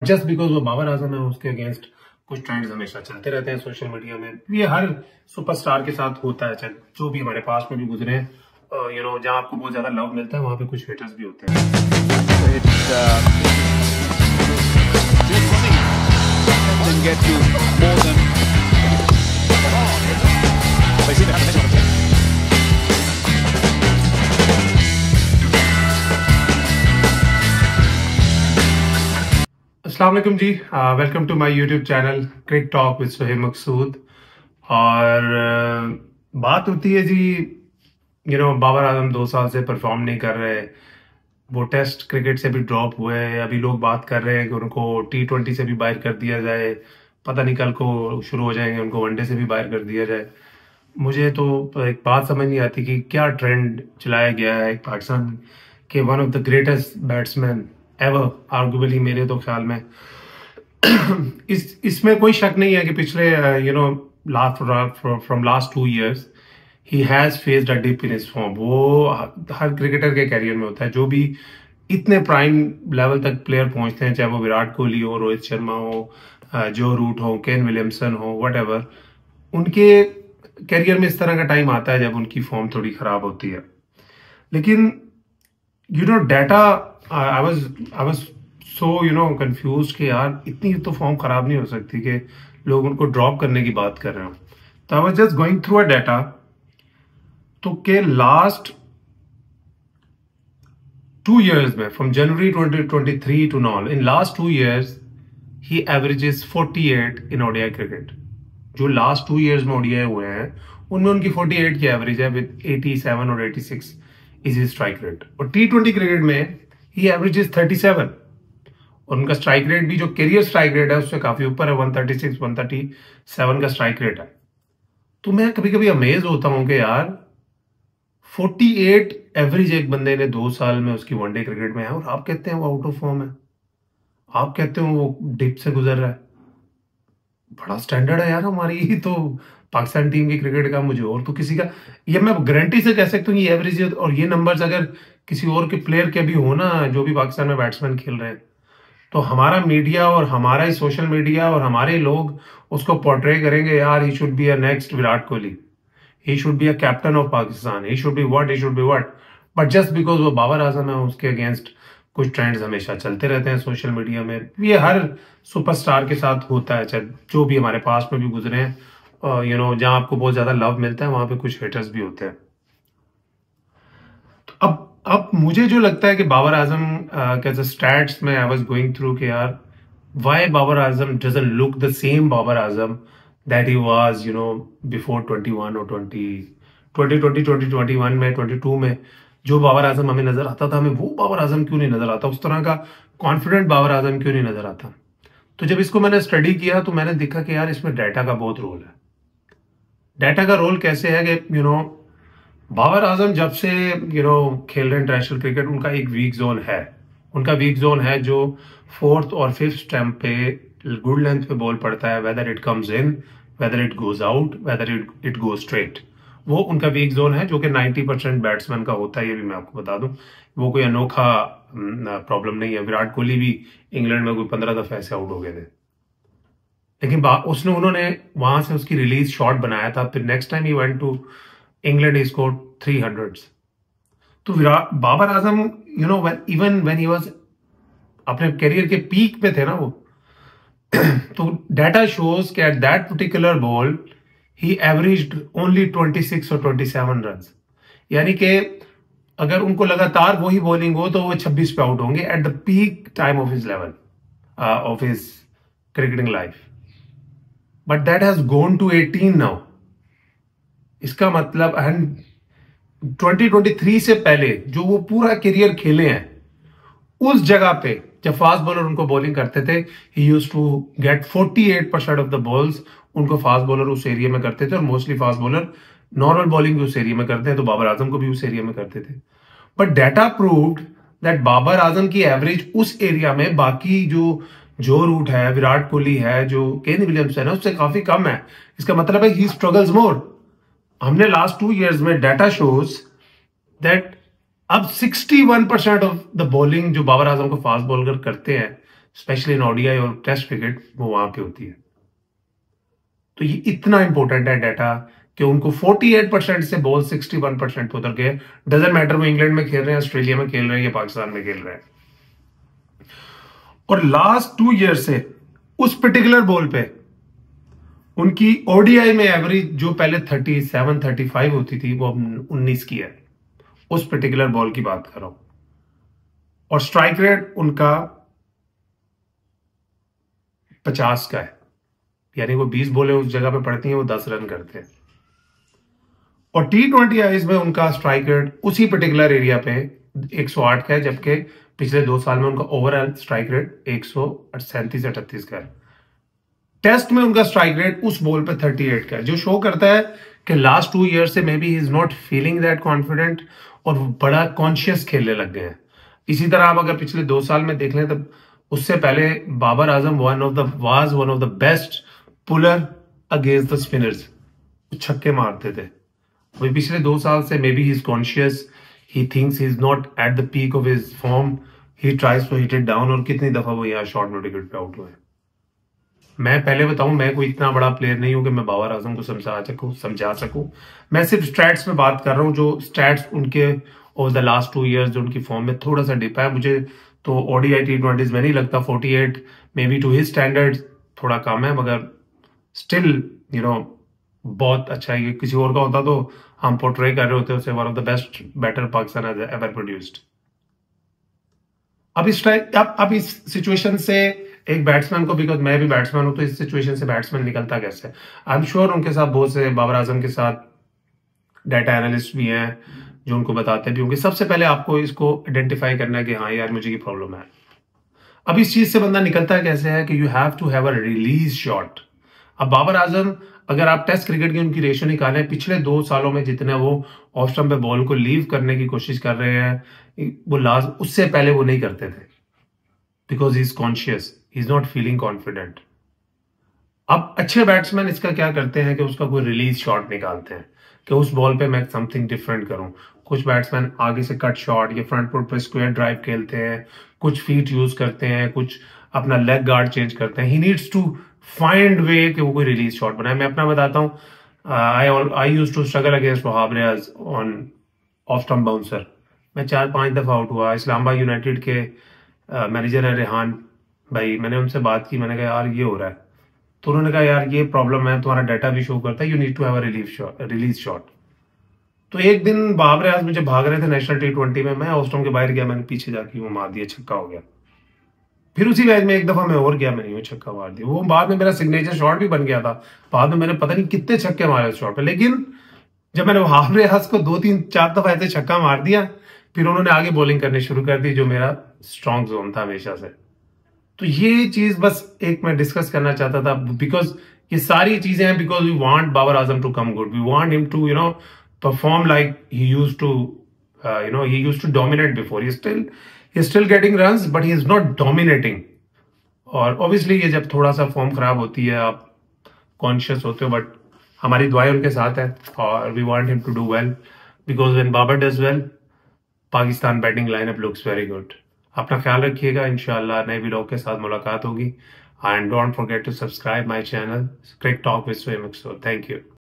Just because वो बाबर आजम है उसके अगेंस्ट कुछ ट्रेंड्स हमेशा चलते रहते हैं सोशल मीडिया में। ये हर सुपरस्टार के साथ होता है, चाहे जो भी हमारे पास में भी गुजरे हैं। जहाँ आपको बहुत ज्यादा लव मिलता है वहां पे कुछ हेटर्स भी होते हैं। अस्सलाम वालेकुम जी, welcome to my YouTube channel Crick talk with Suhaib Maqsood. और बात होती है जी, बाबर आजम 2 साल से परफॉर्म नहीं कर रहे, वो टेस्ट क्रिकेट से भी ड्रॉप हुए। अभी लोग बात कर रहे हैं कि उनको T20 से भी बाहर कर दिया जाए, पता नहीं कल को शुरू हो जाएंगे उनको वनडे से भी बाहर कर दिया जाए। मुझे तो एक बात समझ नहीं आती कि क्या ट्रेंड चलाया गया है पाकिस्तान के one of the greatest batsman ever, arguably मेरे तो ख्याल में इसमें कोई शक नहीं है कि पिछले फ्रॉम लास्ट 2 years ही has faced a dip in his form. वो हर क्रिकेटर के कैरियर में होता है, जो भी इतने प्राइम लेवल तक प्लेयर पहुंचते हैं, चाहे वो विराट कोहली हो, रोहित शर्मा हो, जो रूट हो, केन विलियमसन हो, व्हाटएवर, उनके कैरियर में इस तरह का टाइम आता है जब उनकी फॉर्म थोड़ी खराब होती है। लेकिन data I was so confused कि यार इतनी तो फॉर्म खराब नहीं हो सकती कि लोग उनको ड्रॉप करने की बात कर रहे हो। तो I was just going through a data, तो के लास्ट 2 years में, from January 2023 to now, in last 2 years ही एवरेजेस 48 इन ओडीआई क्रिकेट। जो लास्ट 2 years में ओडीआई हुए हैं उनमें उनकी 48 की एवरेज है, विद 87 और 86 इज हिज स्ट्राइक रेट। और T20 क्रिकेट में ही एवरेजेस 37, और उनका स्ट्राइक रेट भी जो कैरियर स्ट्राइक रेट है उससे काफी ऊपर है, 136 137 का स्ट्राइक रेट है। तो मैं कभी कभी अमेज होता हूं कि यार 48 एवरेज एक बंदे ने 2 साल में उसकी वनडे क्रिकेट में है, और आप कहते हैं वो आउट ऑफ फॉर्म है, आप कहते हो वो डिप से गुजर रहा है। बड़ा स्टैंडर्ड है यार हमारी तो पाकिस्तान टीम की क्रिकेट का, मुझे और तो किसी का ये मैं गारंटी से कह सकता हूँ ये एवरेज और ये नंबर्स अगर किसी और के प्लेयर के भी हो ना, जो भी पाकिस्तान में बैट्समैन खेल रहे हैं, तो हमारा मीडिया और हमारा ही सोशल मीडिया और हमारे लोग उसको पोर्ट्रे करेंगे, यार he should be a next Virat Kohli, he should be a captain of Pakistan, he should be what. But just because वो बाबर आजम है उसके अगेंस्ट कुछ ट्रेंड्स हमेशा चलते रहते हैं सोशल मीडिया में। ये हर सुपरस्टार के साथ होता है, चाहे जो भी हमारे पास में भी गुजरे हैं। जहाँ आपको बहुत ज्यादा लव मिलता है वहां पे कुछ हेटर्स भी होते हैं। तो अब मुझे जो लगता है कि बाबर आजम के स्टैट्स में आई वाज गोइंग थ्रू कि यार why Babar Azam doesn't look the same Babar Azam that he was before 21 और 2021 में, 22 में जो बाबर आजम हमें नजर आता था, हमें वो बाबर आजम क्यों नहीं नजर आता, उस तरह का कॉन्फिडेंट बाबर आजम क्यों नहीं नजर आता। तो जब इसको मैंने स्टडी किया तो मैंने देखा कि यार इसमें डाटा का बहुत रोल है। डाटा का रोल कैसे है कि बाबर आजम जब से खेल रहे इंटरनेशनल क्रिकेट, उनका एक वीक जोन है। उनका वीक जोन है जो 4th और 5th स्टंप पे गुड लेंथ पे बॉल पड़ता है, whether it comes in, whether it goes out, whether it goes straight. वो उनका वीक जोन है जो कि 90% बैट्समैन का होता है। ये भी मैं आपको बता दूं, वो कोई अनोखा प्रॉब्लम नहीं है। विराट कोहली भी इंग्लैंड में कोई 15 दफे ऐसे आउट हो गए थे, लेकिन उन्होंने वहां से उसकी रिलीज शॉट बनाया था। फिर next time he went to England, he scored 300। तो Babar Azam even when he was अपने करियर के पीक पे थे ना वो तो डाटा शोज कि at that particular ball he averaged only 26 और 27 रन। यानी कि अगर उनको लगातार वही बॉलिंग हो तो वो 26 पे आउट होंगे at the peak time of his level of his cricketing life. But that has gone to 18 now. इसका मतलब 2023 से पहले जो वो पूरा करियर खेले हैं, उस जगह पे जब फास्ट बॉलर उनको बॉलिंग करते थे, he used to get 48% of the balls उनको फास्ट बॉलर उस एरिया में करते थे, और mostly fast bowler normal bowling भी उस एरिया में करते हैं, तो बाबर आजम को भी उस एरिया में करते थे। But data proved that Babar Azam की एवरेज उस एरिया में बाकी जो रूट है, विराट कोहली है, जो केन विलियमसन है, उससे काफी कम है। इसका मतलब है ही स्ट्रगल्स मोर। हमने लास्ट 2 years में डाटा शोज दैट अब 61% ऑफ द बॉलिंग जो बाबर आजम को फास्ट बॉलर करते हैं, स्पेशली इन ओडीआई और टेस्ट क्रिकेट, वो वहां पे होती है। तो ये इतना इंपॉर्टेंट है डाटा कि उनको 48% से बॉल 61% पे उतर गए। डजेंट मैटर वो इंग्लैंड में खेल रहे हैं, ऑस्ट्रेलिया में खेल रहे हैं या पाकिस्तान में खेल रहे हैं। और लास्ट 2 ईयर से उस पर्टिकुलर बॉल पे उनकी ओडीआई में एवरेज जो पहले 37 35 होती थी वो अब 19 की है। उस पर्टिकुलर बॉल की बात कर रहा हूं। और स्ट्राइक रेट उनका 50 का है, यानी वो 20 बॉलें उस जगह पे पड़ती हैं, वो 10 रन करते हैं। और T20 आईज में उनका स्ट्राइक रेट उसी पर्टिकुलर एरिया पे 108 का है, जबकि पिछले 2 साल में उनका ओवरऑल स्ट्राइक रेट 137-38 का है। टेस्ट में उनका स्ट्राइक रेट उस बॉल पे 38 का है, जो शो करता है कि लास्ट 2 ईयर से may be he is not feeling that confident और बड़ा कॉन्शियस खेलने लग गए हैं। इसी तरह आप अगर पिछले 2 साल में देख लें तो उससे पहले Babar Azam one of the best puller against the spinners, छक्के मारते थे। वही पिछले 2 साल से may be he is conscious, he thinks he is not at the peak of his form, he tries to hit it down. और कितनी दफा वो यहाँ शॉर्ट विकेट पे आउट हुए। मैं पहले बताऊं, मैं कोई इतना बड़ा प्लेयर नहीं हूं कि मैं बाबर आजम को समझा सकूं। मैं सिर्फ स्टैट्स में बात कर रहा हूं, जो स्टैट्स उनके ओवर द लास्ट 2 ईयर्स जो उनकी फॉर्म में थोड़ा सा डिप है। मुझे तो ओडीआई T20 में नहीं लगता 48 may be to his standard थोड़ा कम है, मगर स्टिल बहुत अच्छा है। किसी और का होता तो हम पोर्ट्रे कर रहे होते उसे one of the best batter Pakistan has ever produced. अब इस सिचुएशन से एक बैट्समैन को, बिकॉज मैं भी बैट्समैन हूं, तो इस सिचुएशन से बैट्समैन निकलता कैसे? आई एम श्योर उनके साथ बहुत से बाबर आजम के साथ डाटा एनालिस्ट भी हैं जो उनको बताते भी होंगे। सबसे पहले आपको इसको आइडेंटिफाई करना है कि हाँ यार मुझे ये प्रॉब्लम है। अब इस चीज से बंदा निकलता कैसे है कि you have to have a release shot. अब बाबर आजम, अगर आप टेस्ट क्रिकेट की उनकी रेशियो निकालें, पिछले 2 सालों में जितने वो ऑफ स्टंप पे बॉल को लीव करने की कोशिश कर रहे हैं, वो लास्ट उससे पहले वो नहीं करते थे, because he is conscious, he is not feeling confident. अब अच्छे बैट्समैन इसका क्या करते हैं कि उसका कोई रिलीज शॉट निकालते हैं कि उस बॉल पे मैं समथिंग डिफरेंट करूं। कुछ बैट्समैन आगे से कट शॉट या फ्रंट फुट पे स्क्वायर ड्राइव खेलते हैं, कुछ फीट यूज करते हैं, कुछ अपना लेग गार्ड चेंज करते हैं। He needs to find way कि वो कोई रिलीज शॉट बनाए। मैं अपना बताता हूँ, I use to struggle against Wahab Riaz on off stump bouncer. मैं 4-5 दफा आउट हुआ। इस्लामाबाद यूनाइटेड के मैनेजर है रेहान भाई, मैंने उनसे बात की, मैंने कहा यार ये हो रहा है, तो उन्होंने कहा यार ये प्रॉब्लम है, तुम्हारा डाटा भी शो करता है, you need to have a release shot. तो एक दिन बाबर रियाज मुझे भाग रहे थे नेशनल T20 में, मैं ऑफ स्टंप के बाहर गया, मैंने पीछे जाके वो मार दिया, छक्का हो गया। फिर उसी मैच में एक दफा मैं और गया, मैंने वो छक्का मार दिया। वो बाद में मेरा सिग्नेचर शॉट भी बन गया था। बाद में मैंने पता नहीं कितने छक्के मारे उस शॉट पे, लेकिन जब मैंने बाबर रियाज को 2-3-4 दफा ऐसे छक्का मार दिया, फिर उन्होंने आगे बॉलिंग करनी शुरू कर दी, जो मेरा स्ट्रॉन्ग जोन था हमेशा से। तो ये चीज बस एक मैं डिस्कस करना चाहता था, बिकॉज ये सारी चीजें हैं because we want Babar Azam to come good, we want him to perform like he used to dominate before. He still getting runs but he is not dominating. और ऑब्वियसली ये जब थोड़ा सा फॉर्म खराब होती है, आप कॉन्शियस होते हो, बट हमारी दुआएं उनके साथ है और we want him to do well, because when Babar does well, Pakistan batting lineup looks very good. अपना ख्याल रखिएगा, इंशाल्लाह नए वीडियो के साथ मुलाकात होगी। And don't forget to subscribe my channel Crick talk with Sohaib Maqsood. Thank you.